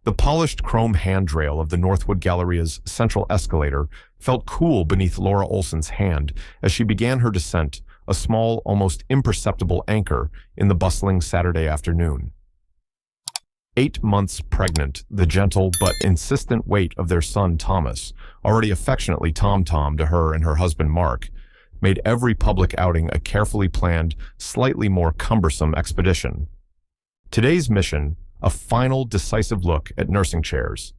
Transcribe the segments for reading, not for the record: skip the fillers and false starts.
The polished chrome handrail of the Northwood Galleria's central escalator felt cool beneath Laura Olson's hand as she began her descent, a small, almost imperceptible anchor in the bustling Saturday afternoon. 8 months pregnant, the gentle but insistent weight of their son Thomas, already affectionately Tom-Tom to her and her husband Mark, made every public outing a carefully planned, slightly more cumbersome expedition. Today's mission, a final decisive look at nursing chairs.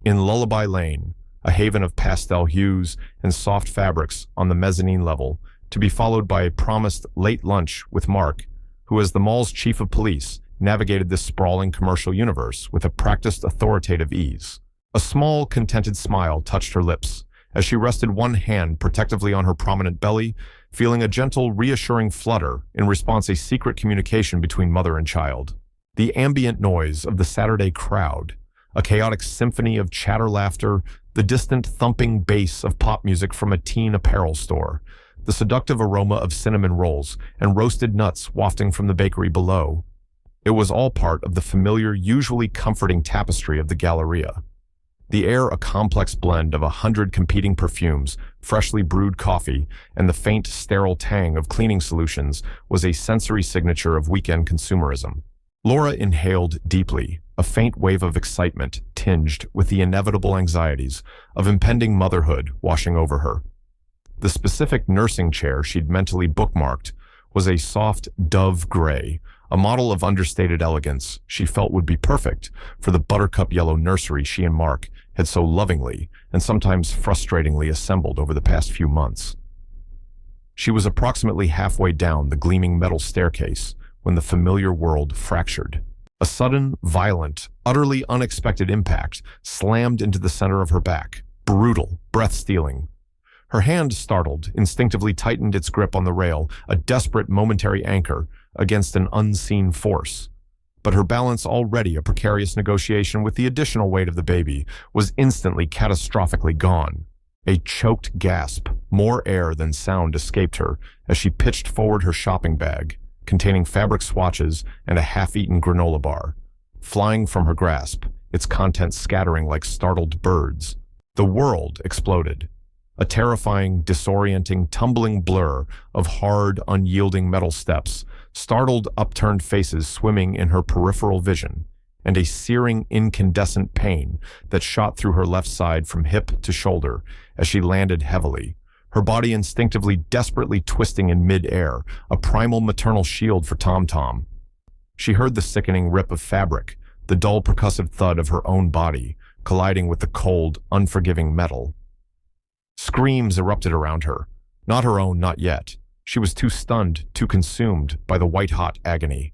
In Lullaby Lane, a haven of pastel hues and soft fabrics on the mezzanine level, to be followed by a promised late lunch with Mark, who as the mall's chief of police, navigated this sprawling commercial universe with a practiced authoritative ease. A small, contented smile touched her lips as she rested one hand protectively on her prominent belly, feeling a gentle, reassuring flutter in response to a secret communication between mother and child. The ambient noise of the Saturday crowd, a chaotic symphony of chatter laughter, the distant thumping bass of pop music from a teen apparel store, the seductive aroma of cinnamon rolls and roasted nuts wafting from the bakery below. It was all part of the familiar, usually comforting tapestry of the Galleria. The air a complex blend of 100 competing perfumes, freshly brewed coffee, and the faint, sterile tang of cleaning solutions was a sensory signature of weekend consumerism. Laura inhaled deeply, a faint wave of excitement tinged with the inevitable anxieties of impending motherhood washing over her. The specific nursing chair she'd mentally bookmarked was a soft dove gray, a model of understated elegance she felt would be perfect for the buttercup yellow nursery she and Mark had so lovingly and sometimes frustratingly assembled over the past few months. She was approximately halfway down the gleaming metal staircase when the familiar world fractured. A sudden, violent, utterly unexpected impact slammed into the center of her back, brutal, breath-stealing. Her hand, startled, instinctively tightened its grip on the rail, a desperate momentary anchor against an unseen force. But her balance, already a precarious negotiation with the additional weight of the baby, was instantly catastrophically gone. A choked gasp, more air than sound, escaped her as she pitched forward her shopping bag, containing fabric swatches and a half-eaten granola bar, flying from her grasp, its contents scattering like startled birds. The world exploded. A terrifying, disorienting, tumbling blur of hard, unyielding metal steps, startled, upturned faces swimming in her peripheral vision, and a searing, incandescent pain that shot through her left side from hip to shoulder as she landed heavily, her body instinctively, desperately twisting in mid-air, a primal maternal shield for Tom-Tom. She heard the sickening rip of fabric, the dull percussive thud of her own body, colliding with the cold, unforgiving metal. Screams erupted around her. Not her own, not yet. She was too stunned, too consumed by the white-hot agony.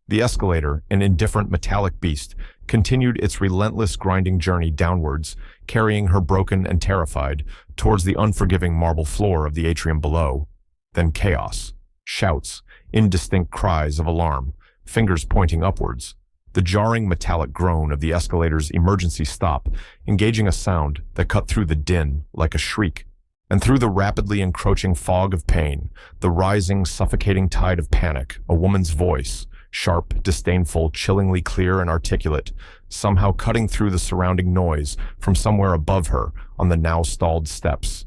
The escalator, an indifferent metallic beast, continued its relentless grinding journey downwards, carrying her broken and terrified towards the unforgiving marble floor of the atrium below. Then chaos, shouts, indistinct cries of alarm, fingers pointing upwards. The jarring metallic groan of the escalator's emergency stop, engaging a sound that cut through the din like a shriek. And through the rapidly encroaching fog of pain, the rising, suffocating tide of panic, a woman's voice, sharp, disdainful, chillingly clear and articulate, somehow cutting through the surrounding noise from somewhere above her on the now stalled steps.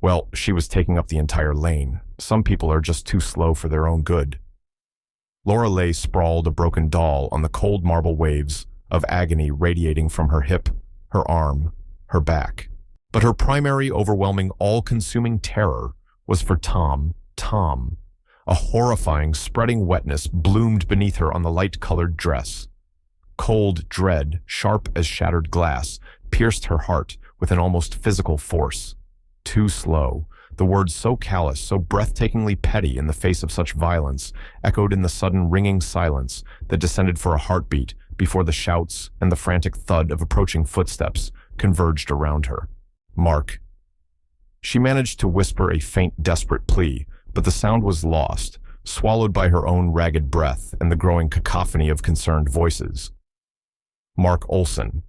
Well, she was taking up the entire lane. Some people are just too slow for their own good. Laura lay sprawled, a broken doll, on the cold marble waves of agony radiating from her hip, her arm, her back. But her primary, overwhelming, all-consuming terror was for Tom. A horrifying, spreading wetness bloomed beneath her on the light-colored dress. Cold dread, sharp as shattered glass, pierced her heart with an almost physical force. Too slow. The words so callous, so breathtakingly petty in the face of such violence, echoed in the sudden ringing silence that descended for a heartbeat before the shouts and the frantic thud of approaching footsteps converged around her. Mark. She managed to whisper a faint, desperate plea, but the sound was lost, swallowed by her own ragged breath and the growing cacophony of concerned voices. Mark Olson,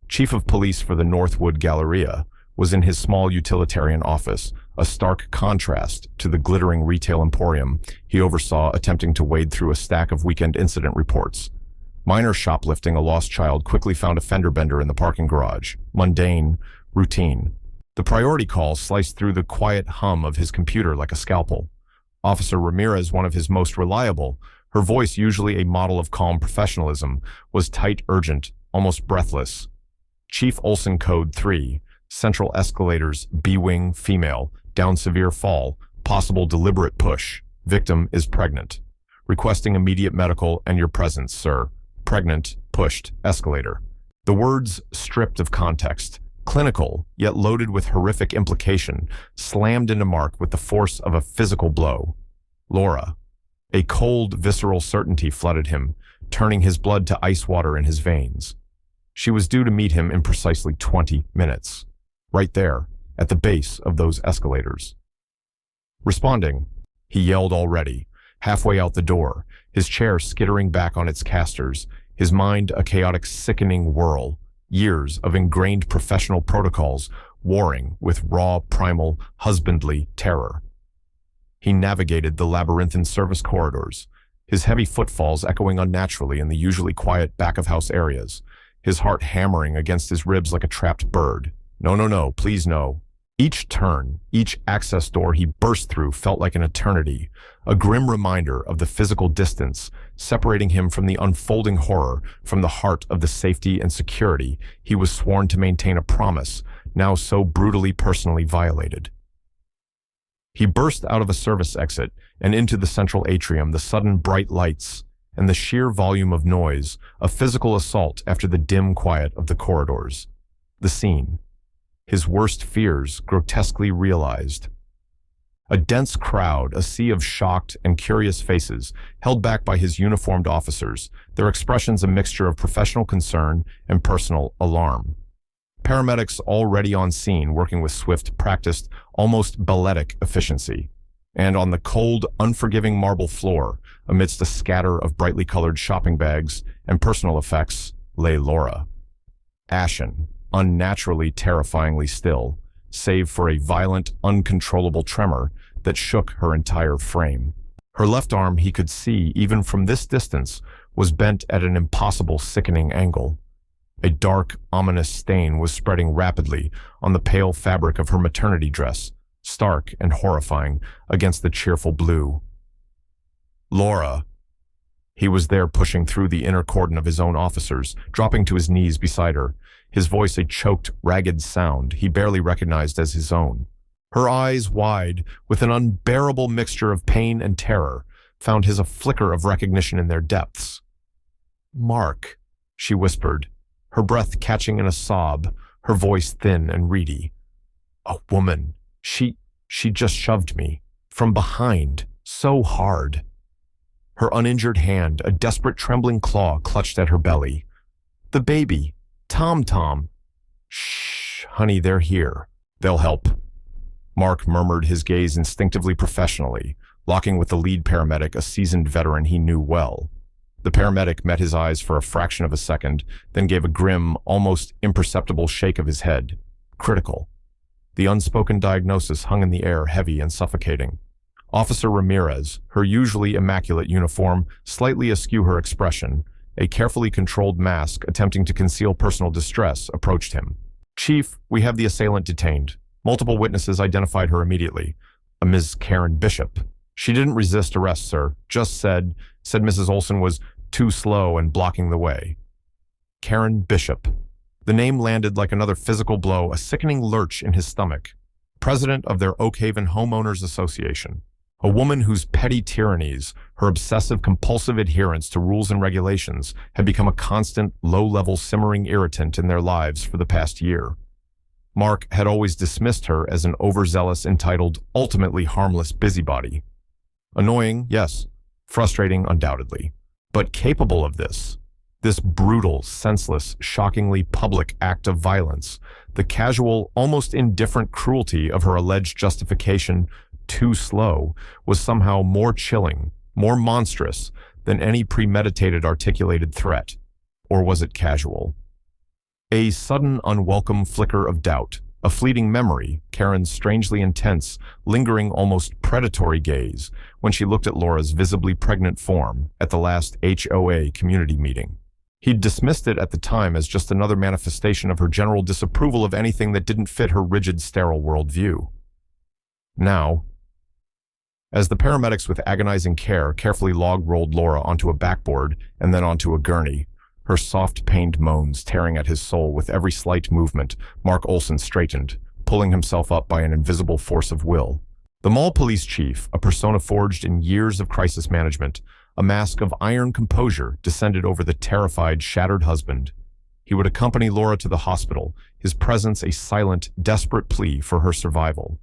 chief of police for the Northwood Galleria, was in his small utilitarian office, a stark contrast to the glittering retail emporium he oversaw attempting to wade through a stack of weekend incident reports. Minor shoplifting, a lost child quickly found a fender bender in the parking garage. Mundane, routine. The priority call sliced through the quiet hum of his computer like a scalpel. Officer Ramirez, one of his most reliable, her voice usually a model of calm professionalism, was tight, urgent, almost breathless. Chief Olson, Code 3, Central Escalators, B-Wing, female, down severe fall, possible deliberate push. Victim is pregnant. Requesting immediate medical and your presence, sir. Pregnant, pushed, escalator. The words, stripped of context, clinical, yet loaded with horrific implication, slammed into Mark with the force of a physical blow. Laura. A cold, visceral certainty flooded him, turning his blood to ice water in his veins. She was due to meet him in precisely 20 minutes. Right there, at the base of those escalators. Responding, he yelled already, halfway out the door, his chair skittering back on its casters, his mind a chaotic, sickening whirl, years of ingrained professional protocols warring with raw, primal, husbandly terror. He navigated the labyrinthine service corridors, his heavy footfalls echoing unnaturally in the usually quiet back-of-house areas, his heart hammering against his ribs like a trapped bird. No, no, no, please no. Each turn, each access door he burst through felt like an eternity, a grim reminder of the physical distance separating him from the unfolding horror, from the heart of the safety and security he was sworn to maintain, a promise now so brutally personally violated. He burst out of a service exit and into the central atrium, the sudden bright lights and the sheer volume of noise, a physical assault after the dim quiet of the corridors. The scene. His worst fears grotesquely realized. A dense crowd, a sea of shocked and curious faces, held back by his uniformed officers, their expressions a mixture of professional concern and personal alarm. Paramedics already on scene, working with swift, practiced, almost balletic efficiency. And on the cold, unforgiving marble floor, amidst a scatter of brightly colored shopping bags and personal effects, lay Laura. Ashen, unnaturally terrifyingly still, save for a violent, uncontrollable tremor that shook her entire frame. Her left arm, he could see even from this distance, was bent at an impossible, sickening angle. A dark, ominous stain was spreading rapidly on the pale fabric of her maternity dress, stark and horrifying against the cheerful blue. Laura. He was there, pushing through the inner cordon of his own officers, dropping to his knees beside her, his voice a choked, ragged sound he barely recognized as his own. Her eyes, wide, with an unbearable mixture of pain and terror, found his a flicker of recognition in their depths. "Mark," she whispered, her breath catching in a sob, her voice thin and reedy. "A woman. She just shoved me. From behind. So hard." Her uninjured hand, a desperate trembling claw, clutched at her belly. "The baby. Tom. Shh, honey, they're here. They'll help." Mark murmured, his gaze instinctively professionally, locking with the lead paramedic, a seasoned veteran he knew well. The paramedic met his eyes for a fraction of a second, then gave a grim, almost imperceptible shake of his head. Critical. The unspoken diagnosis hung in the air, heavy and suffocating. Officer Ramirez, her usually immaculate uniform slightly askew her expression, a carefully controlled mask attempting to conceal personal distress, approached him. "Chief, we have the assailant detained. Multiple witnesses identified her immediately. A Ms. Karen Bishop. She didn't resist arrest, sir. Just said Mrs. Olson was too slow and blocking the way." Karen Bishop. The name landed like another physical blow, a sickening lurch in his stomach. President of their Oak Haven Homeowners Association. A woman whose petty tyrannies, her obsessive-compulsive adherence to rules and regulations, had become a constant, low-level simmering irritant in their lives for the past year. Mark had always dismissed her as an overzealous, entitled, ultimately harmless busybody. Annoying, yes. Frustrating, undoubtedly. But capable of this brutal, senseless, shockingly public act of violence, the casual, almost indifferent cruelty of her alleged justification, too slow, was somehow more chilling, more monstrous than any premeditated, articulated threat. Or was it casual? A sudden, unwelcome flicker of doubt, a fleeting memory, Karen's strangely intense, lingering, almost predatory gaze when she looked at Laura's visibly pregnant form at the last HOA community meeting. He'd dismissed it at the time as just another manifestation of her general disapproval of anything that didn't fit her rigid, sterile worldview. Now, as the paramedics with agonizing care carefully log-rolled Laura onto a backboard and then onto a gurney, her soft, pained moans tearing at his soul with every slight movement, Mark Olson straightened, pulling himself up by an invisible force of will. The mall police chief, a persona forged in years of crisis management, a mask of iron composure descended over the terrified, shattered husband. He would accompany Laura to the hospital, his presence a silent, desperate plea for her survival.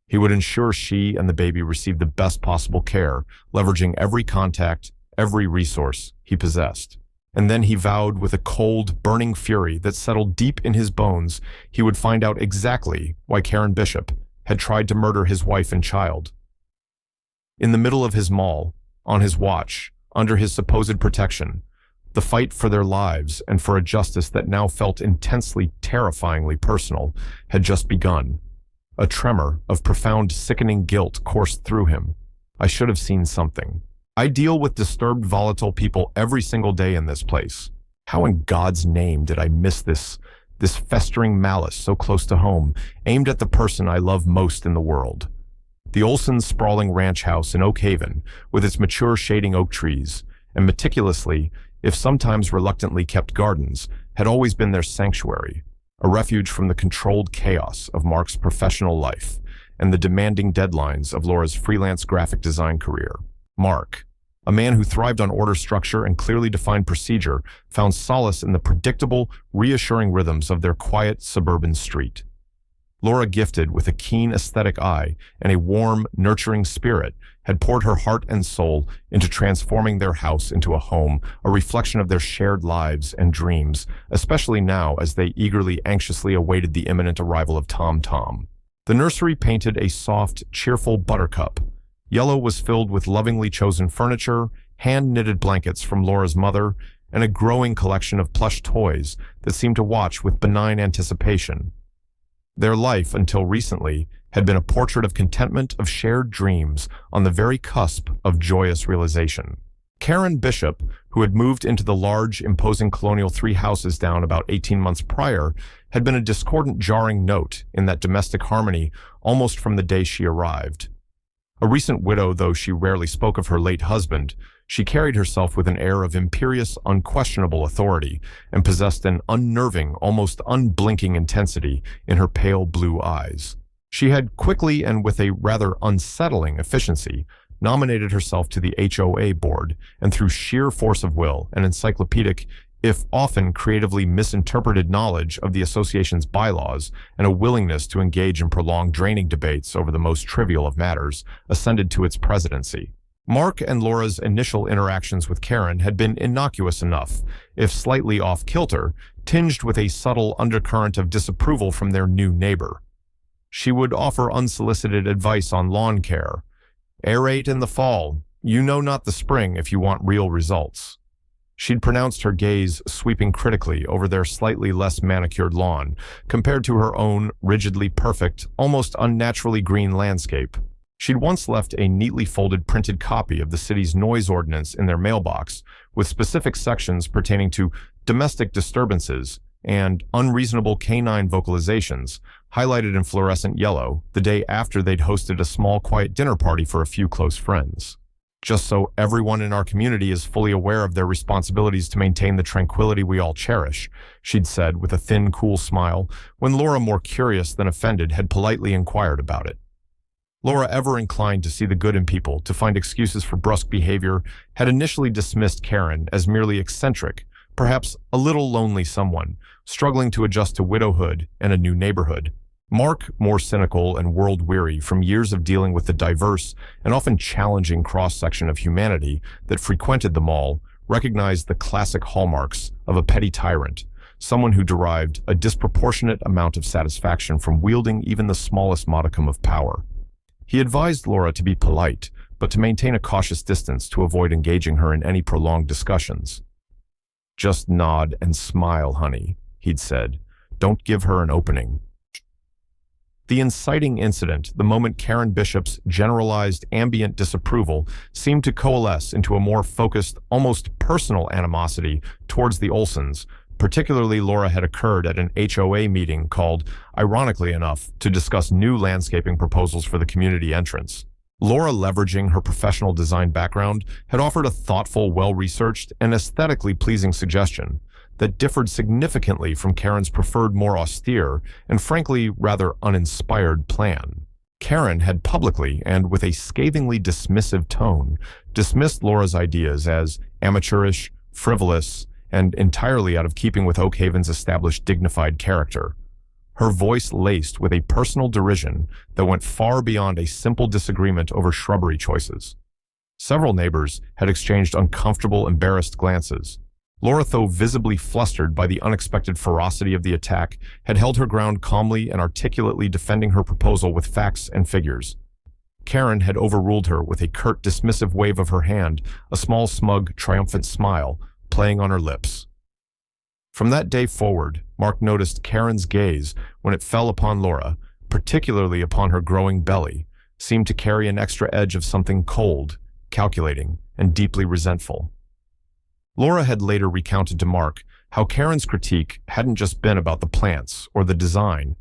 He would ensure she and the baby received the best possible care, leveraging every contact, every resource he possessed. And then he vowed with a cold, burning fury that settled deep in his bones he would find out exactly why Karen Bishop had tried to murder his wife and child. In the middle of his mall, on his watch, under his supposed protection, the fight for their lives and for a justice that now felt intensely, terrifyingly personal had just begun. A tremor of profound, sickening guilt coursed through him. I should have seen something. I deal with disturbed, volatile people every single day in this place. How in God's name did I miss this festering malice so close to home, aimed at the person I love most in the world? The Olsons' sprawling ranch house in Oak Haven, with its mature shading oak trees, and meticulously, if sometimes reluctantly kept gardens, had always been their sanctuary, a refuge from the controlled chaos of Mark's professional life and the demanding deadlines of Laura's freelance graphic design career. Mark, a man who thrived on order, structure, and clearly defined procedure, found solace in the predictable, reassuring rhythms of their quiet suburban street. Laura, gifted with a keen aesthetic eye and a warm, nurturing spirit, had poured her heart and soul into transforming their house into a home, a reflection of their shared lives and dreams, especially now as they eagerly, anxiously awaited the imminent arrival of Tom Tom. The nursery painted a soft, cheerful buttercup. Yellow was filled with lovingly chosen furniture, hand-knitted blankets from Laura's mother, and a growing collection of plush toys that seemed to watch with benign anticipation. Their life, until recently, had been a portrait of contentment, of shared dreams, on the very cusp of joyous realization. Karen Bishop, who had moved into the large, imposing colonial 3 houses down about 18 months prior, had been a discordant, jarring note in that domestic harmony almost from the day she arrived. A recent widow, though she rarely spoke of her late husband, she carried herself with an air of imperious, unquestionable authority and possessed an unnerving, almost unblinking intensity in her pale blue eyes. She had quickly and with a rather unsettling efficiency nominated herself to the HOA board, and through sheer force of will and encyclopedic, if often creatively misinterpreted knowledge of the association's bylaws and a willingness to engage in prolonged draining debates over the most trivial of matters, ascended to its presidency. Mark and Laura's initial interactions with Karen had been innocuous enough, if slightly off-kilter, tinged with a subtle undercurrent of disapproval from their new neighbor. She would offer unsolicited advice on lawn care. Aerate in the fall. You know not the spring if you want real results. She'd pronounced her gaze sweeping critically over their slightly less manicured lawn, compared to her own rigidly perfect, almost unnaturally green landscape. She'd once left a neatly folded printed copy of the city's noise ordinance in their mailbox, with specific sections pertaining to domestic disturbances and unreasonable canine vocalizations, highlighted in fluorescent yellow, the day after they'd hosted a small, quiet dinner party for a few close friends. Just so everyone in our community is fully aware of their responsibilities to maintain the tranquility we all cherish, she'd said with a thin, cool smile, when Laura, more curious than offended, had politely inquired about it. Laura, ever inclined to see the good in people, to find excuses for brusque behavior, had initially dismissed Karen as merely eccentric, perhaps a little lonely someone, struggling to adjust to widowhood and a new neighborhood. Mark, more cynical and world-weary from years of dealing with the diverse and often challenging cross-section of humanity that frequented the mall, recognized the classic hallmarks of a petty tyrant, someone who derived a disproportionate amount of satisfaction from wielding even the smallest modicum of power. He advised Laura to be polite, but to maintain a cautious distance to avoid engaging her in any prolonged discussions. "Just nod and smile, honey," he'd said. "Don't give her an opening." The inciting incident, the moment Karen Bishop's generalized ambient disapproval seemed to coalesce into a more focused, almost personal animosity towards the Olsons, particularly Laura, had occurred at an HOA meeting called, ironically enough, to discuss new landscaping proposals for the community entrance. Laura, leveraging her professional design background, had offered a thoughtful, well-researched, and aesthetically pleasing suggestion that differed significantly from Karen's preferred, more austere, and frankly rather uninspired plan. Karen had publicly, and with a scathingly dismissive tone, dismissed Laura's ideas as amateurish, frivolous, and entirely out of keeping with Oakhaven's established dignified character. Her voice laced with a personal derision that went far beyond a simple disagreement over shrubbery choices. Several neighbors had exchanged uncomfortable, embarrassed glances. Laura, though visibly flustered by the unexpected ferocity of the attack, had held her ground calmly and articulately, defending her proposal with facts and figures. Karen had overruled her with a curt, dismissive wave of her hand, a small, smug, triumphant smile playing on her lips. From that day forward, Mark noticed Karen's gaze, when it fell upon Laura, particularly upon her growing belly, seemed to carry an extra edge of something cold, calculating, and deeply resentful. Laura had later recounted to Mark how Karen's critique hadn't just been about the plants or the design.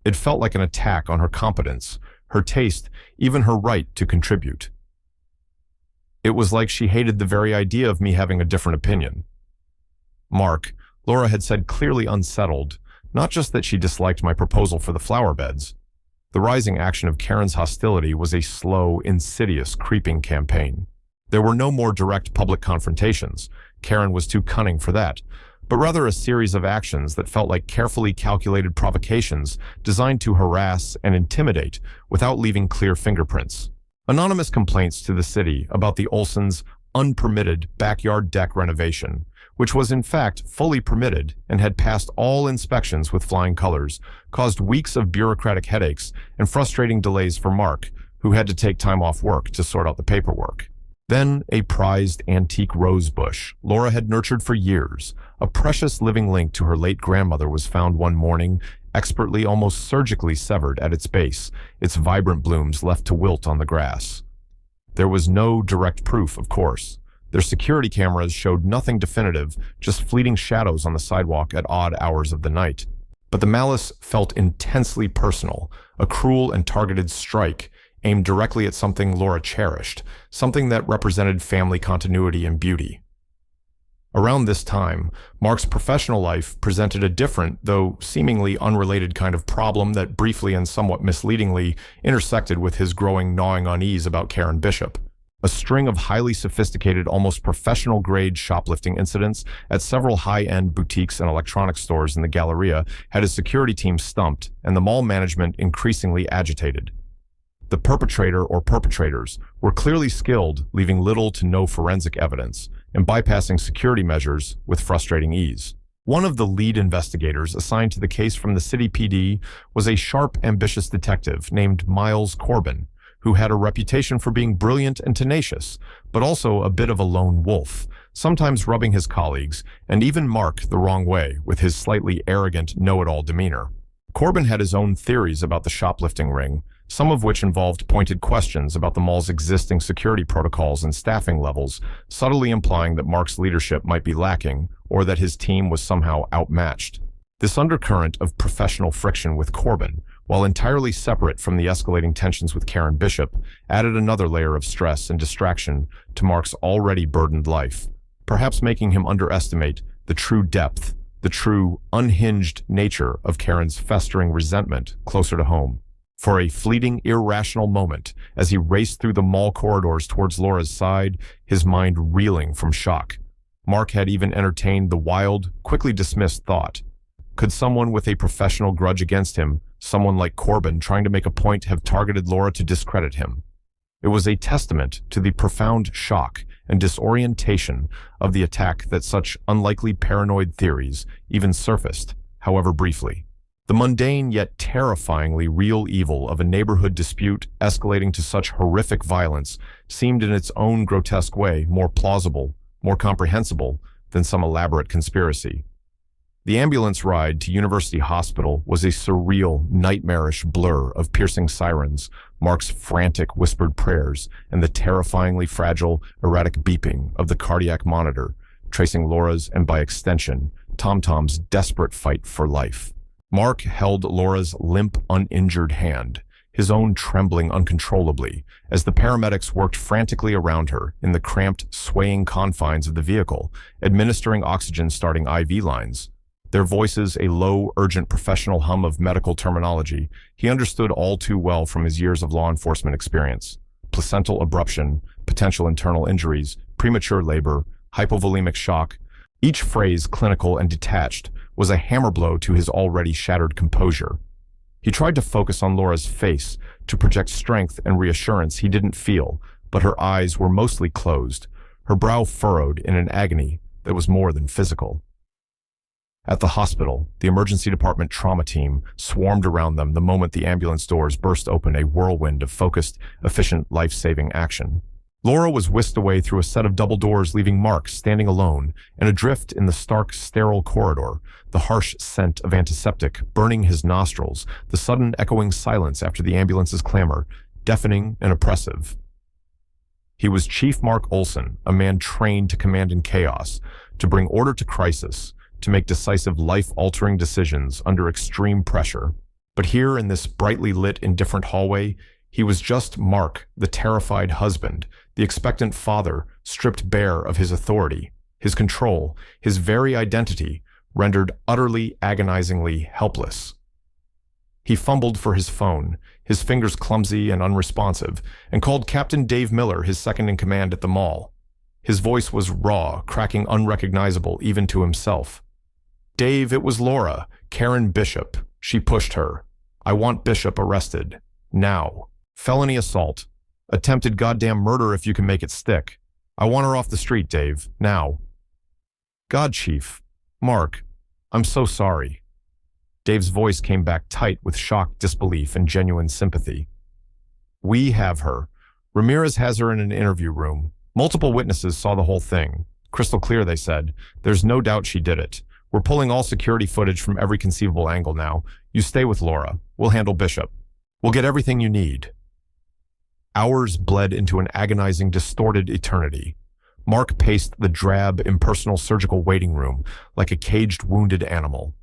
It felt like an attack on her competence, her taste, even her right to contribute. It was like she hated the very idea of me having a different opinion. Mark, Laura had said, clearly unsettled, not just that she disliked my proposal for the flower beds. The rising action of Karen's hostility was a slow, insidious, creeping campaign. There were no more direct public confrontations. Karen was too cunning for that, but rather a series of actions that felt like carefully calculated provocations designed to harass and intimidate without leaving clear fingerprints. Anonymous complaints to the city about the Olsons' unpermitted backyard deck renovation, which was in fact fully permitted and had passed all inspections with flying colors, caused weeks of bureaucratic headaches and frustrating delays for Mark, who had to take time off work to sort out the paperwork. Then a prized antique rose bush Laura had nurtured for years, a precious living link to her late grandmother, was found one morning, expertly, almost surgically severed at its base, its vibrant blooms left to wilt on the grass. There was no direct proof, of course. Their security cameras showed nothing definitive, just fleeting shadows on the sidewalk at odd hours of the night. But the malice felt intensely personal, a cruel and targeted strike aimed directly at something Laura cherished, something that represented family continuity and beauty. Around this time, Mark's professional life presented a different, though seemingly unrelated kind of problem that briefly and somewhat misleadingly intersected with his growing gnawing unease about Karen Bishop. A string of highly sophisticated, almost professional-grade shoplifting incidents at several high-end boutiques and electronics stores in the Galleria had his security team stumped and the mall management increasingly agitated. The perpetrator or perpetrators were clearly skilled, leaving little to no forensic evidence, and bypassing security measures with frustrating ease. One of the lead investigators assigned to the case from the city PD was a sharp, ambitious detective named Miles Corbin, who had a reputation for being brilliant and tenacious, but also a bit of a lone wolf, sometimes rubbing his colleagues, and even Mark, the wrong way with his slightly arrogant, know-it-all demeanor. Corbin had his own theories about the shoplifting ring, some of which involved pointed questions about the mall's existing security protocols and staffing levels, subtly implying that Mark's leadership might be lacking or that his team was somehow outmatched. This undercurrent of professional friction with Corbin, while entirely separate from the escalating tensions with Karen Bishop, added another layer of stress and distraction to Mark's already burdened life, perhaps making him underestimate the true depth, the true unhinged nature of Karen's festering resentment closer to home. For a fleeting, irrational moment, as he raced through the mall corridors towards Laura's side, his mind reeling from shock, Mark had even entertained the wild, quickly dismissed thought: could someone with a professional grudge against him, someone like Corbin trying to make a point, have targeted Laura to discredit him? It was a testament to the profound shock and disorientation of the attack that such unlikely paranoid theories even surfaced, however briefly. The mundane yet terrifyingly real evil of a neighborhood dispute escalating to such horrific violence seemed in its own grotesque way more plausible, more comprehensible than some elaborate conspiracy. The ambulance ride to University Hospital was a surreal, nightmarish blur of piercing sirens, Mark's frantic whispered prayers, and the terrifyingly fragile, erratic beeping of the cardiac monitor, tracing Laura's and, by extension, Tom-Tom's desperate fight for life. Mark held Laura's limp, uninjured hand, his own trembling uncontrollably, as the paramedics worked frantically around her in the cramped, swaying confines of the vehicle, administering oxygen-starting IV lines. Their voices a low, urgent professional hum of medical terminology he understood all too well from his years of law enforcement experience. Placental abruption, potential internal injuries, premature labor, hypovolemic shock. Each phrase, clinical and detached, was a hammer blow to his already shattered composure. He tried to focus on Laura's face, to project strength and reassurance he didn't feel, but her eyes were mostly closed, her brow furrowed in an agony that was more than physical. At the hospital, the emergency department trauma team swarmed around them the moment the ambulance doors burst open, a whirlwind of focused, efficient, life-saving action. Laura was whisked away through a set of double doors, leaving Mark standing alone and adrift in the stark, sterile corridor, the harsh scent of antiseptic burning his nostrils, the sudden echoing silence after the ambulance's clamor, deafening and oppressive. He was Chief Mark Olson, a man trained to command in chaos, to bring order to crisis, to make decisive, life-altering decisions under extreme pressure. But here in this brightly lit, indifferent hallway, he was just Mark, the terrified husband, the expectant father, stripped bare of his authority, his control, his very identity, rendered utterly, agonizingly helpless. He fumbled for his phone, his fingers clumsy and unresponsive, and called Captain Dave Miller, his second-in-command at the mall. His voice was raw, cracking unrecognizable even to himself. "Dave, it was Laura, Karen Bishop. She pushed her. I want Bishop arrested. Now. Felony assault. Attempted goddamn murder if you can make it stick. I want her off the street, Dave. Now." "God, Chief. Mark, I'm so sorry." Dave's voice came back tight with shocked disbelief and genuine sympathy. "We have her. Ramirez has her in an interview room. Multiple witnesses saw the whole thing. Crystal clear, they said. There's no doubt she did it. We're pulling all security footage from every conceivable angle now. You stay with Laura. We'll handle Bishop. We'll get everything you need." Hours bled into an agonizing, distorted eternity. Mark paced the drab, impersonal surgical waiting room like a caged, wounded animal.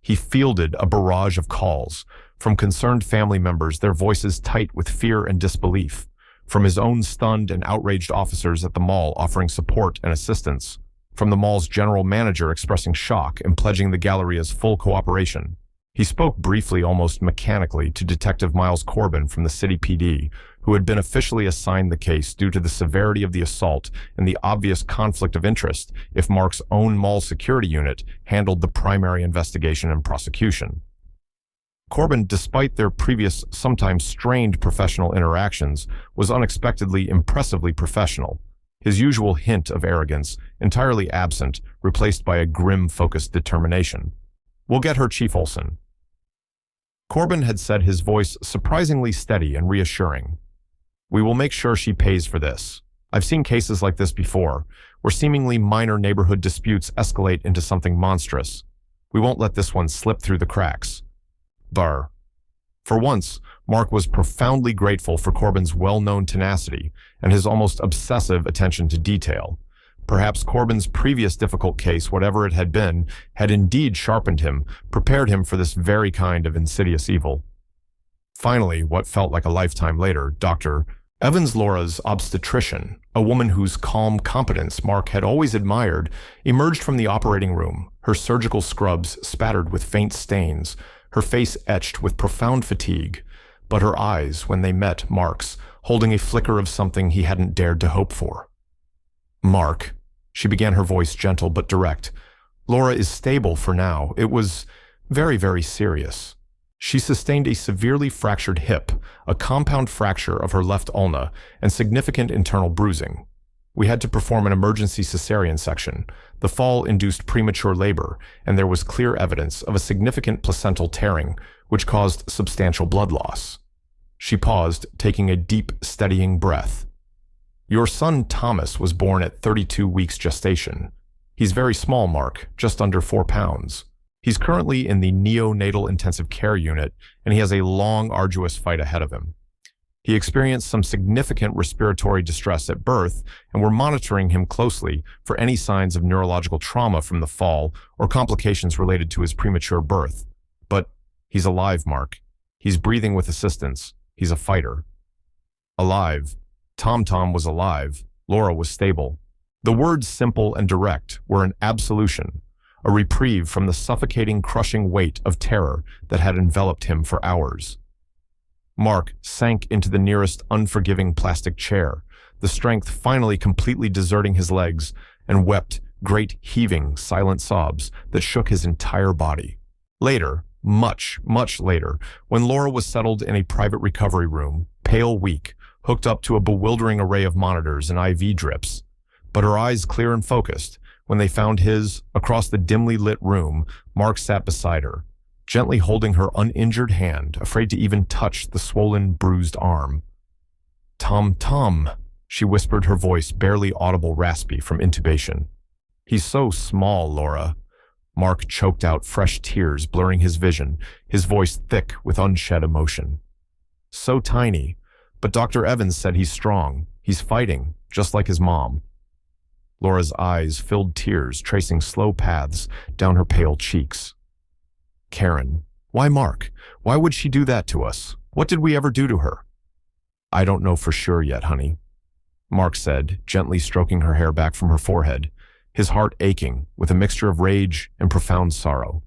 He fielded a barrage of calls, from concerned family members, their voices tight with fear and disbelief, from his own stunned and outraged officers at the mall offering support and assistance, from the mall's general manager expressing shock and pledging the Galleria's full cooperation. He spoke briefly, almost mechanically, to Detective Miles Corbin from the city PD, who had been officially assigned the case due to the severity of the assault and the obvious conflict of interest if Mark's own mall security unit handled the primary investigation and prosecution. Corbin, despite their previous, sometimes strained professional interactions, was unexpectedly impressively professional, his usual hint of arrogance entirely absent, replaced by a grim, focused determination. "We'll get her, Chief Olson." Corbin had said, his voice surprisingly steady and reassuring. "We will make sure she pays for this. I've seen cases like this before, where seemingly minor neighborhood disputes escalate into something monstrous. We won't let this one slip through the cracks." Burr. For once, Mark was profoundly grateful for Corbin's well-known tenacity and his almost obsessive attention to detail. Perhaps Corbin's previous difficult case, whatever it had been, had indeed sharpened him, prepared him for this very kind of insidious evil. Finally, what felt like a lifetime later, Dr. Evans, Laura's obstetrician, a woman whose calm competence Mark had always admired, emerged from the operating room, her surgical scrubs spattered with faint stains, her face etched with profound fatigue, but her eyes, when they met Mark's, holding a flicker of something he hadn't dared to hope for. "Mark," she began, her voice gentle but direct, "Laura is stable for now. It was very, very serious. She sustained a severely fractured hip, a compound fracture of her left ulna, and significant internal bruising. We had to perform an emergency cesarean section. The fall induced premature labor, and there was clear evidence of a significant placental tearing, which caused substantial blood loss." She paused, taking a deep, steadying breath. "Your son Thomas was born at 32 weeks gestation. He's very small, Mark, just under 4 pounds. He's currently in the neonatal intensive care unit, and he has a long, arduous fight ahead of him. He experienced some significant respiratory distress at birth, and we're monitoring him closely for any signs of neurological trauma from the fall or complications related to his premature birth. But he's alive, Mark. He's breathing with assistance. He's a fighter. Alive. Tom was alive. Laura was stable. The words simple and direct were an absolution, a reprieve from the suffocating, crushing weight of terror that had enveloped him for hours. Mark sank into the nearest unforgiving plastic chair, the strength finally completely deserting his legs, and wept great heaving, silent sobs that shook his entire body. Later, much later, when Laura was settled in a private recovery room, pale, weak, hooked up to a bewildering array of monitors and IV drips, but her eyes clear and focused, when they found his, across the dimly lit room, Mark sat beside her, gently holding her uninjured hand, afraid to even touch the swollen, bruised arm. Tom, she whispered, her voice barely audible, raspy from intubation. He's so small, Laura. Mark choked out, fresh tears blurring his vision, his voice thick with unshed emotion. So tiny, but Dr. Evans said he's strong. He's fighting, just like his mom. Laura's eyes filled tears, tracing slow paths down her pale cheeks. Karen, why Mark? Why would she do that to us? What did we ever do to her? I don't know for sure yet, honey, Mark said, gently stroking her hair back from her forehead, his heart aching with a mixture of rage and profound sorrow.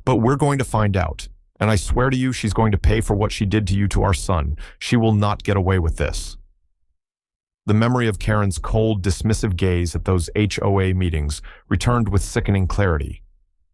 But we're going to find out, and I swear to you she's going to pay for what she did to you, to our son. She will not get away with this. The memory of Karen's cold, dismissive gaze at those HOA meetings returned with sickening clarity.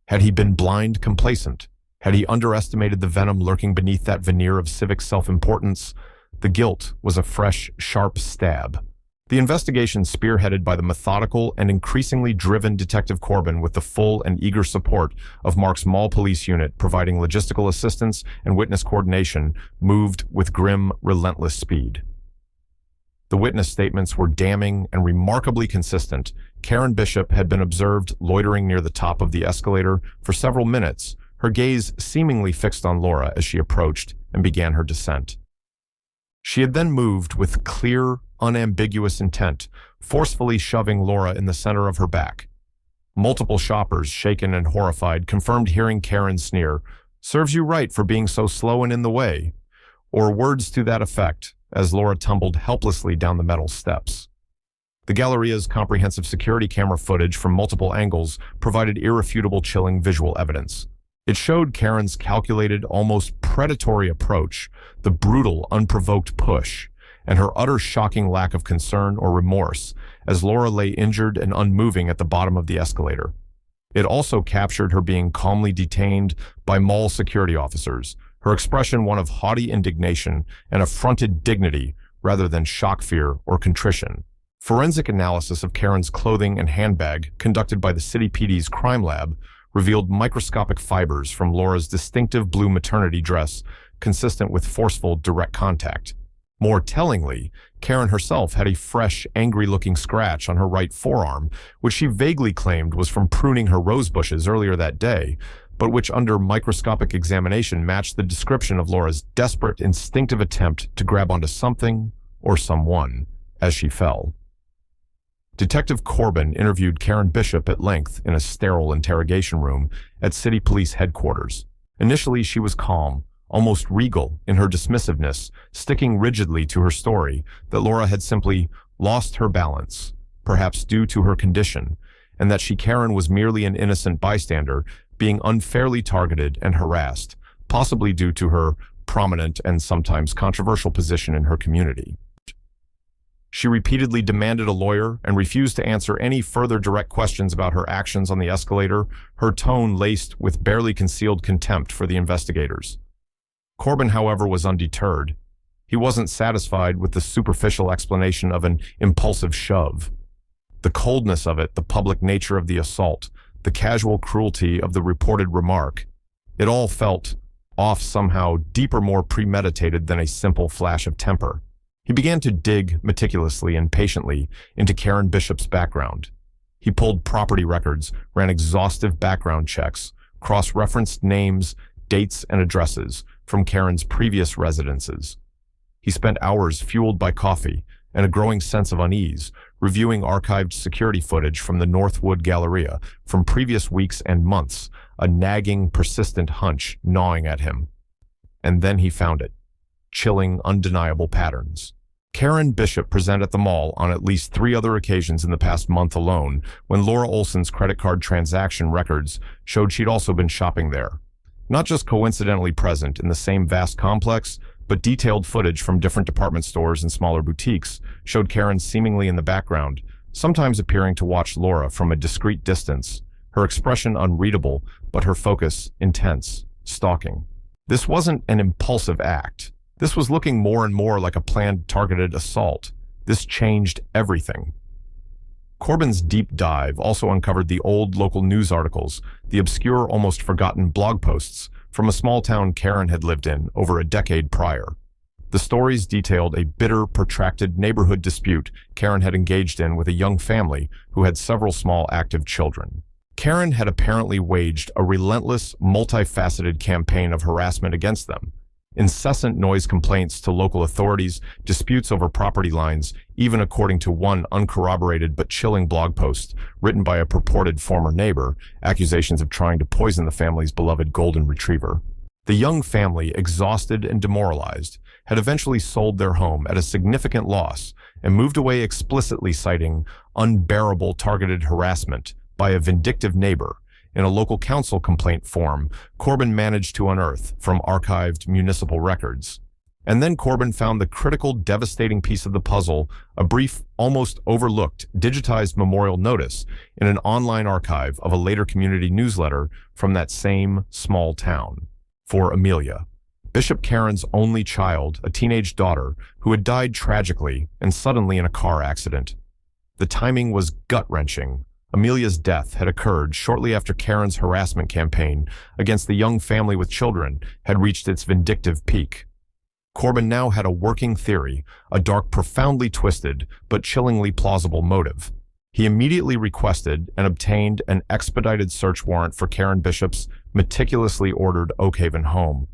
Had he been blind, complacent? Had he underestimated the venom lurking beneath that veneer of civic self-importance? The guilt was a fresh, sharp stab. The investigation, spearheaded by the methodical and increasingly driven Detective Corbin with the full and eager support of Mark's mall police unit providing logistical assistance and witness coordination, moved with grim, relentless speed. The witness statements were damning and remarkably consistent. Karen Bishop had been observed loitering near the top of the escalator for several minutes, her gaze seemingly fixed on Laura as she approached and began her descent. She had then moved with clear, unambiguous intent, forcefully shoving Laura in the center of her back. Multiple shoppers, shaken and horrified, confirmed hearing Karen sneer, "Serves you right for being so slow and in the way," or words to that effect, as Laura tumbled helplessly down the metal steps. The Galleria's comprehensive security camera footage from multiple angles provided irrefutable, chilling visual evidence. It showed Karen's calculated, almost predatory approach, the brutal, unprovoked push, and her utter shocking lack of concern or remorse as Laura lay injured and unmoving at the bottom of the escalator. It also captured her being calmly detained by mall security officers, her expression one of haughty indignation and affronted dignity rather than shock, fear, or contrition. Forensic analysis of Karen's clothing and handbag, conducted by the City PD's crime lab, revealed microscopic fibers from Laura's distinctive blue maternity dress, consistent with forceful, direct contact. More tellingly, Karen herself had a fresh, angry-looking scratch on her right forearm, which she vaguely claimed was from pruning her rose bushes earlier that day, but which under microscopic examination matched the description of Laura's desperate, instinctive attempt to grab onto something or someone as she fell. Detective Corbin interviewed Karen Bishop at length in a sterile interrogation room at City Police headquarters. Initially, she was calm, almost regal in her dismissiveness, sticking rigidly to her story that Laura had simply lost her balance, perhaps due to her condition, and that Karen was merely an innocent bystander being unfairly targeted and harassed, possibly due to her prominent and sometimes controversial position in her community. She repeatedly demanded a lawyer and refused to answer any further direct questions about her actions on the escalator, her tone laced with barely concealed contempt for the investigators. Corbin, however, was undeterred. He wasn't satisfied with the superficial explanation of an impulsive shove. The coldness of it, the public nature of the assault, the casual cruelty of the reported remark, it all felt off somehow, deeper, more premeditated than a simple flash of temper. He began to dig meticulously and patiently into Karen Bishop's background. He pulled property records, ran exhaustive background checks, cross-referenced names, dates, and addresses from Karen's previous residences. He spent hours fueled by coffee and a growing sense of unease, reviewing archived security footage from the Northwood Galleria from previous weeks and months, a nagging, persistent hunch gnawing at him. And then he found it. Chilling, undeniable patterns. Karen Bishop presented at the mall on at least 3 other occasions in the past month alone, when Laura Olson's credit card transaction records showed she'd also been shopping there. Not just coincidentally present in the same vast complex, but detailed footage from different department stores and smaller boutiques showed Karen seemingly in the background, sometimes appearing to watch Laura from a discreet distance, her expression unreadable, but her focus intense, stalking. This wasn't an impulsive act. This was looking more and more like a planned, targeted assault. This changed everything. Corbin's deep dive also uncovered the old local news articles, the obscure, almost forgotten blog posts from a small town Karen had lived in over a decade prior. The stories detailed a bitter, protracted neighborhood dispute Karen had engaged in with a young family who had several small active children. Karen had apparently waged a relentless, multifaceted campaign of harassment against them. Incessant noise complaints to local authorities, disputes over property lines, even according to one uncorroborated but chilling blog post written by a purported former neighbor, accusations of trying to poison the family's beloved golden retriever. The young family, exhausted and demoralized, had eventually sold their home at a significant loss and moved away, explicitly citing unbearable targeted harassment by a vindictive neighbor. In a local council complaint form Corbin managed to unearth from archived municipal records. And then Corbin found the critical, devastating piece of the puzzle, a brief, almost overlooked, digitized memorial notice in an online archive of a later community newsletter from that same small town. For Amelia, Bishop Karen's only child, a teenage daughter, who had died tragically and suddenly in a car accident. The timing was gut-wrenching. Amelia's death had occurred shortly after Karen's harassment campaign against the young family with children had reached its vindictive peak. Corbin now had a working theory, a dark, profoundly twisted, but chillingly plausible motive. He immediately requested and obtained an expedited search warrant for Karen Bishop's meticulously ordered Oakhaven home.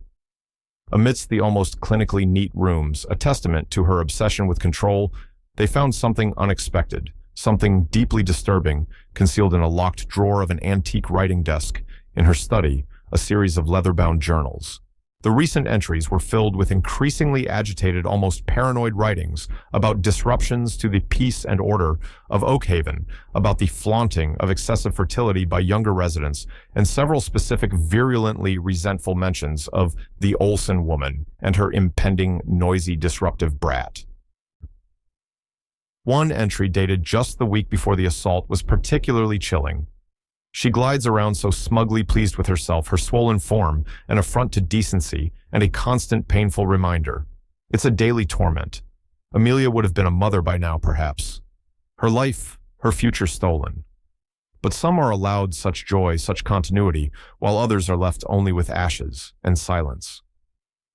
Amidst the almost clinically neat rooms, a testament to her obsession with control, they found something unexpected. Something deeply disturbing, concealed in a locked drawer of an antique writing desk. In her study, a series of leather-bound journals. The recent entries were filled with increasingly agitated, almost paranoid writings about disruptions to the peace and order of Oakhaven, about the flaunting of excessive fertility by younger residents, and several specific virulently resentful mentions of the Olson woman and her impending, noisy, disruptive brat. One entry dated just the week before the assault was particularly chilling. She glides around so smugly pleased with herself, her swollen form, an affront to decency, and a constant painful reminder. It's a daily torment. Amelia would have been a mother by now, perhaps. Her life, her future stolen. But some are allowed such joy, such continuity, while others are left only with ashes and silence.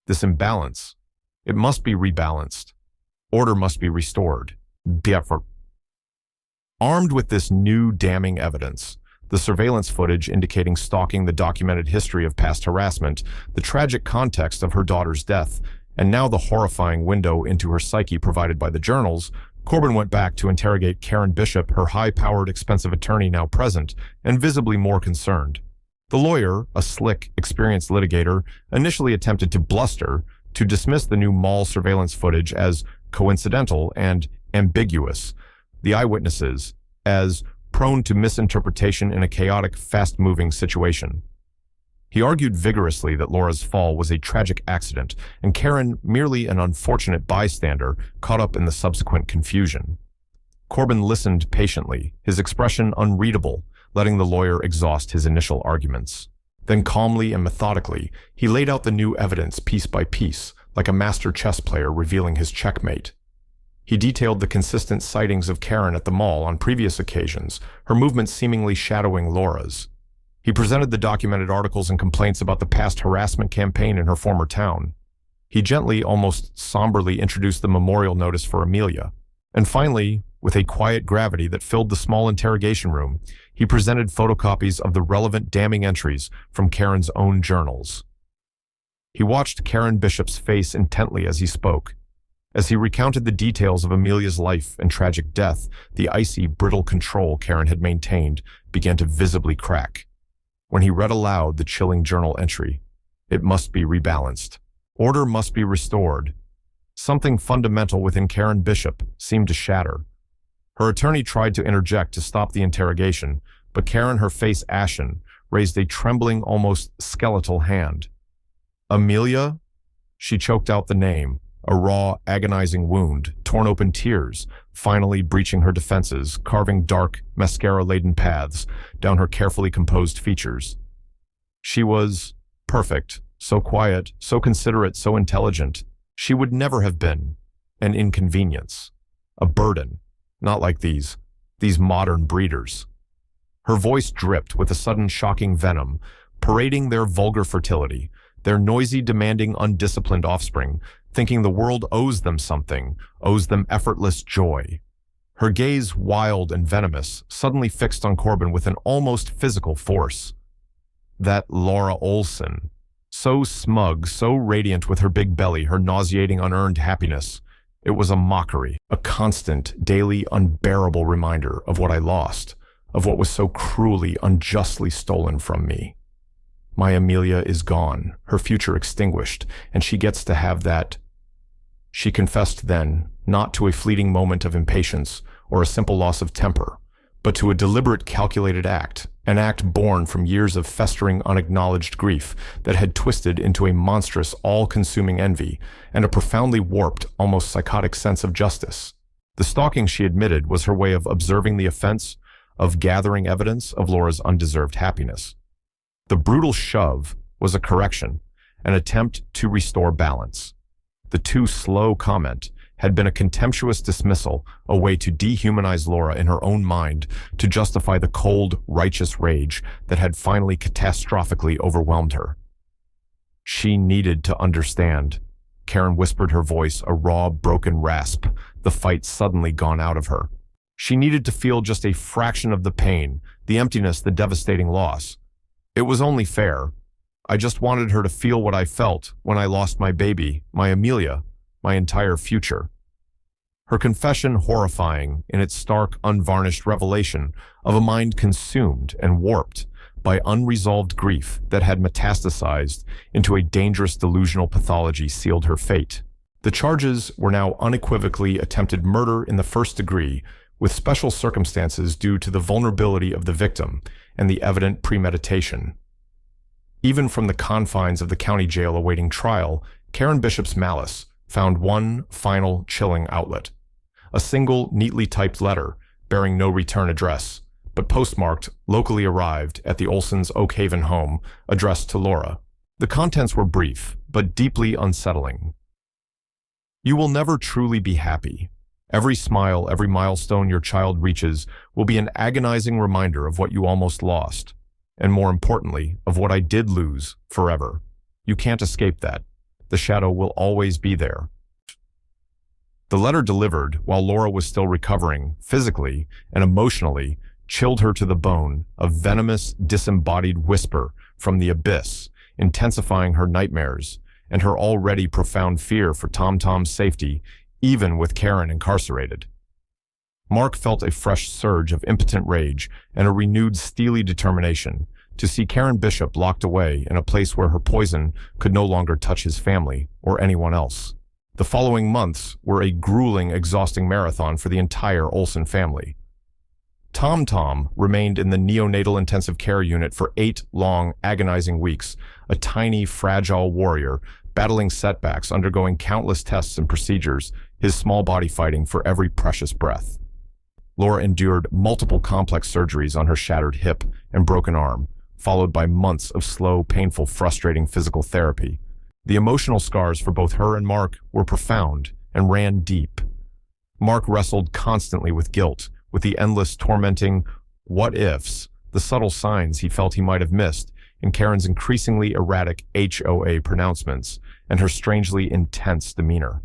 This imbalance, it must be rebalanced. Order must be restored. Armed with this new damning evidence, the surveillance footage indicating stalking, the documented history of past harassment, the tragic context of her daughter's death, and now the horrifying window into her psyche provided by the journals, Corbin went back to interrogate Karen Bishop, her high-powered, expensive attorney now present, and visibly more concerned. The lawyer, a slick, experienced litigator, initially attempted to bluster, to dismiss the new mall surveillance footage as coincidental and ambiguous, the eyewitnesses as prone to misinterpretation in a chaotic, fast-moving situation. He argued vigorously that Laura's fall was a tragic accident and Karen merely an unfortunate bystander caught up in the subsequent confusion. Corbin listened patiently, his expression unreadable, letting the lawyer exhaust his initial arguments. Then calmly and methodically, he laid out the new evidence piece by piece, like a master chess player revealing his checkmate. He detailed the consistent sightings of Karen at the mall on previous occasions, her movements seemingly shadowing Laura's. He presented the documented articles and complaints about the past harassment campaign in her former town. He gently, almost somberly, introduced the memorial notice for Amelia. And finally, with a quiet gravity that filled the small interrogation room, he presented photocopies of the relevant damning entries from Karen's own journals. He watched Karen Bishop's face intently as he spoke. As he recounted the details of Amelia's life and tragic death, the icy, brittle control Karen had maintained began to visibly crack. When he read aloud the chilling journal entry, "It must be rebalanced. Order must be restored." Something fundamental within Karen Bishop seemed to shatter. Her attorney tried to interject to stop the interrogation, but Karen, her face ashen, raised a trembling, almost skeletal hand. "Amelia?" She choked out the name, a raw, agonizing wound, torn open tears, finally breaching her defenses, carving dark, mascara-laden paths down her carefully composed features. She was perfect, so quiet, so considerate, so intelligent. She would never have been an inconvenience, a burden, not like these modern breeders. Her voice dripped with a sudden shocking venom, parading their vulgar fertility, their noisy, demanding, undisciplined offspring, thinking the world owes them something, owes them effortless joy. Her gaze, wild and venomous, suddenly fixed on Corbin with an almost physical force. That Laura Olson, so smug, so radiant with her big belly, her nauseating, unearned happiness. It was a mockery, a constant, daily, unbearable reminder of what I lost, of what was so cruelly, unjustly stolen from me. My Amelia is gone, her future extinguished, and she gets to have that. She confessed then, not to a fleeting moment of impatience or a simple loss of temper, but to a deliberate, calculated act, an act born from years of festering, unacknowledged grief that had twisted into a monstrous, all-consuming envy and a profoundly warped, almost psychotic sense of justice. The stalking, she admitted, was her way of observing the offense, of gathering evidence of Laura's undeserved happiness. The brutal shove was a correction, an attempt to restore balance. The too slow comment had been a contemptuous dismissal, a way to dehumanize Laura in her own mind, to justify the cold, righteous rage that had finally catastrophically overwhelmed her. She needed to understand. Karen whispered, her voice a raw, broken rasp, the fight suddenly gone out of her. She needed to feel just a fraction of the pain, the emptiness, the devastating loss. It was only fair. I just wanted her to feel what I felt when I lost my baby, my Amelia, my entire future. Her confession horrifying in its stark, unvarnished revelation of a mind consumed and warped by unresolved grief that had metastasized into a dangerous delusional pathology sealed her fate. The charges were now unequivocally attempted murder in the first degree, with special circumstances due to the vulnerability of the victim and the evident premeditation. Even from the confines of the county jail awaiting trial, Karen Bishop's malice found one final chilling outlet. A single, neatly typed letter bearing no return address, but postmarked, locally arrived at the Olsons' Oak Haven home, addressed to Laura. The contents were brief, but deeply unsettling. You will never truly be happy. Every smile, every milestone your child reaches will be an agonizing reminder of what you almost lost, and more importantly, of what I did lose forever. You can't escape that. The shadow will always be there. The letter delivered while Laura was still recovering, physically and emotionally, chilled her to the bone, a venomous, disembodied whisper from the abyss, intensifying her nightmares and her already profound fear for Tom-Tom's safety, even with Karen incarcerated. Mark felt a fresh surge of impotent rage and a renewed steely determination to see Karen Bishop locked away in a place where her poison could no longer touch his family or anyone else. The following months were a grueling, exhausting marathon for the entire Olson family. Tom-Tom remained in the neonatal intensive care unit for 8 long, agonizing weeks, a tiny, fragile warrior battling setbacks, undergoing countless tests and procedures, his small body fighting for every precious breath. Laura endured multiple complex surgeries on her shattered hip and broken arm, followed by months of slow, painful, frustrating physical therapy. The emotional scars for both her and Mark were profound and ran deep. Mark wrestled constantly with guilt, with the endless, tormenting what-ifs, the subtle signs he felt he might have missed in Karen's increasingly erratic HOA pronouncements and her strangely intense demeanor.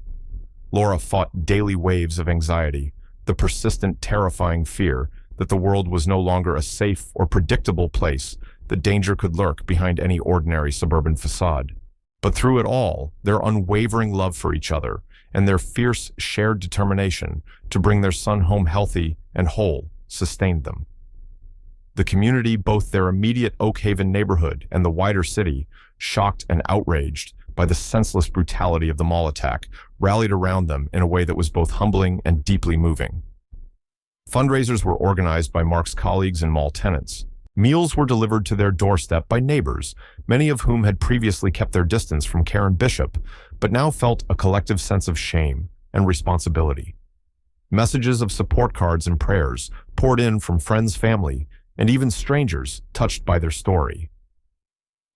Laura fought daily waves of anxiety, the persistent, terrifying fear that the world was no longer a safe or predictable place, that danger could lurk behind any ordinary suburban facade. But through it all, their unwavering love for each other and their fierce shared determination to bring their son home healthy and whole sustained them. The community, both their immediate Oak Haven neighborhood and the wider city, shocked and outraged by the senseless brutality of the mall attack, rallied around them in a way that was both humbling and deeply moving. Fundraisers were organized by Mark's colleagues and mall tenants. Meals were delivered to their doorstep by neighbors, many of whom had previously kept their distance from Karen Bishop, but now felt a collective sense of shame and responsibility. Messages of support cards and prayers poured in from friends, family, and even strangers touched by their story.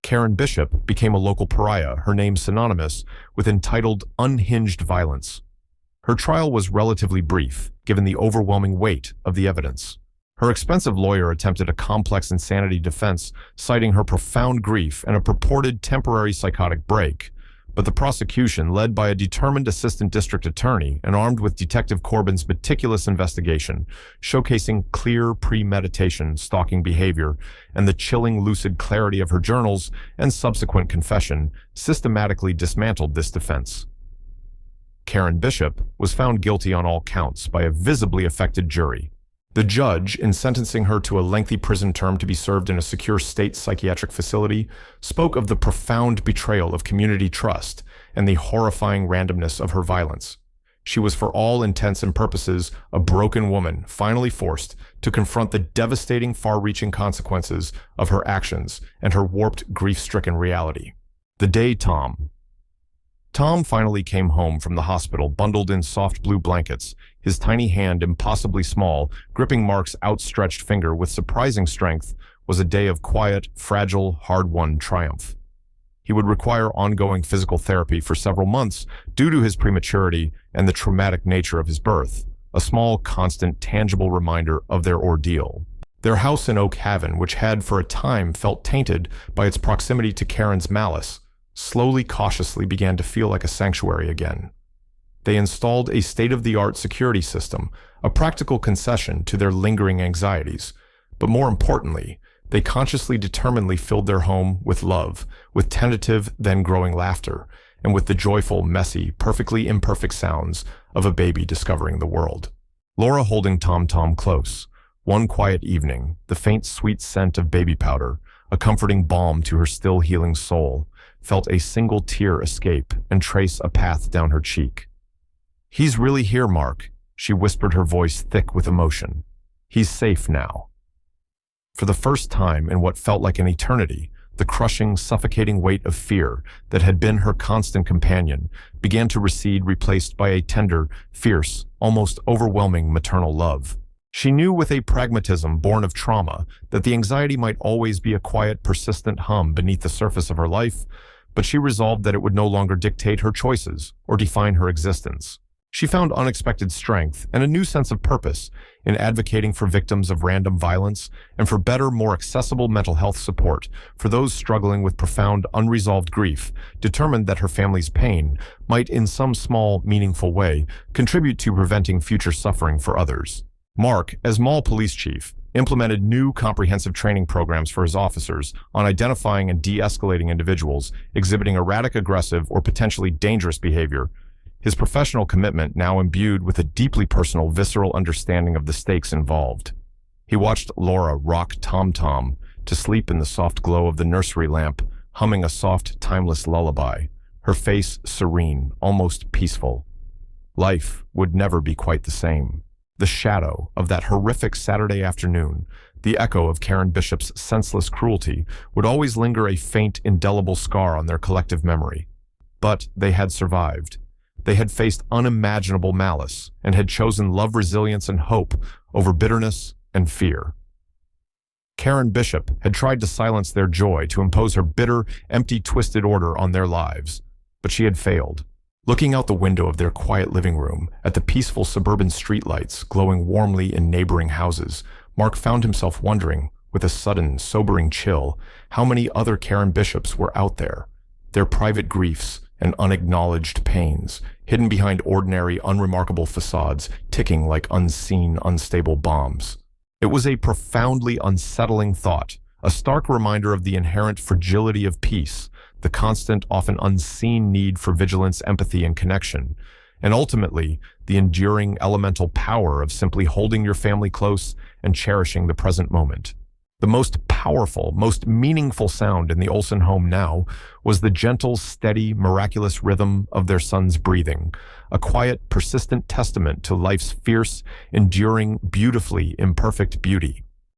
Karen Bishop became a local pariah, her name synonymous with entitled unhinged violence. Her trial was relatively brief, given the overwhelming weight of the evidence. Her expensive lawyer attempted a complex insanity defense, citing her profound grief and a purported temporary psychotic break. But the prosecution, led by a determined assistant district attorney and armed with Detective Corbin's meticulous investigation, showcasing clear premeditation, stalking behavior, and the chilling lucid clarity of her journals and subsequent confession, systematically dismantled this defense. Karen Bishop was found guilty on all counts by a visibly affected jury. The judge, in sentencing her to a lengthy prison term to be served in a secure state psychiatric facility, spoke of the profound betrayal of community trust and the horrifying randomness of her violence. She was, for all intents and purposes, a broken woman, finally forced to confront the devastating, far-reaching consequences of her actions and her warped, grief-stricken reality. The day Tom finally came home from the hospital, bundled in soft blue blankets, his tiny hand impossibly small, gripping Mark's outstretched finger with surprising strength, was a day of quiet, fragile, hard-won triumph. He would require ongoing physical therapy for several months due to his prematurity and the traumatic nature of his birth, a small, constant, tangible reminder of their ordeal. Their house in Oak Haven, which had for a time felt tainted by its proximity to Karen's malice, slowly, cautiously began to feel like a sanctuary again. They installed a state-of-the-art security system, a practical concession to their lingering anxieties. But more importantly, they consciously, determinedly filled their home with love, with tentative, then growing laughter, and with the joyful, messy, perfectly imperfect sounds of a baby discovering the world. Laura, holding Tom close. One quiet evening, the faint, sweet scent of baby powder, a comforting balm to her still healing soul, felt a single tear escape and trace a path down her cheek. "He's really here, Mark," she whispered, her voice thick with emotion. "He's safe now." For the first time in what felt like an eternity, the crushing, suffocating weight of fear that had been her constant companion began to recede, replaced by a tender, fierce, almost overwhelming maternal love. She knew with a pragmatism born of trauma that the anxiety might always be a quiet, persistent hum beneath the surface of her life, but she resolved that it would no longer dictate her choices or define her existence. She found unexpected strength and a new sense of purpose in advocating for victims of random violence and for better, more accessible mental health support for those struggling with profound, unresolved grief, determined that her family's pain might, in some small, meaningful way, contribute to preventing future suffering for others. Mark, as mall police chief, implemented new comprehensive training programs for his officers on identifying and de-escalating individuals exhibiting erratic, aggressive, or potentially dangerous behavior. His professional commitment now imbued with a deeply personal, visceral understanding of the stakes involved. He watched Laura rock Tom to sleep in the soft glow of the nursery lamp, humming a soft, timeless lullaby, her face serene, almost peaceful. Life would never be quite the same. The shadow of that horrific Saturday afternoon, the echo of Karen Bishop's senseless cruelty, would always linger, a faint, indelible scar on their collective memory. But they had survived. They had faced unimaginable malice and had chosen love, resilience, and hope over bitterness and fear. Karen Bishop had tried to silence their joy, to impose her bitter, empty, twisted order on their lives, but she had failed. Looking out the window of their quiet living room at the peaceful suburban streetlights glowing warmly in neighboring houses, Mark found himself wondering, with a sudden, sobering chill, how many other Karen Bishops were out there, their private griefs and unacknowledged pains, hidden behind ordinary, unremarkable facades, ticking like unseen, unstable bombs. It was a profoundly unsettling thought, a stark reminder of the inherent fragility of peace, the constant, often unseen need for vigilance, empathy, and connection, and ultimately, the enduring elemental power of simply holding your family close and cherishing the present moment. The most powerful, most meaningful sound in the Olsen home now was the gentle, steady, miraculous rhythm of their son's breathing, a quiet, persistent testament to life's fierce, enduring, beautifully imperfect beauty.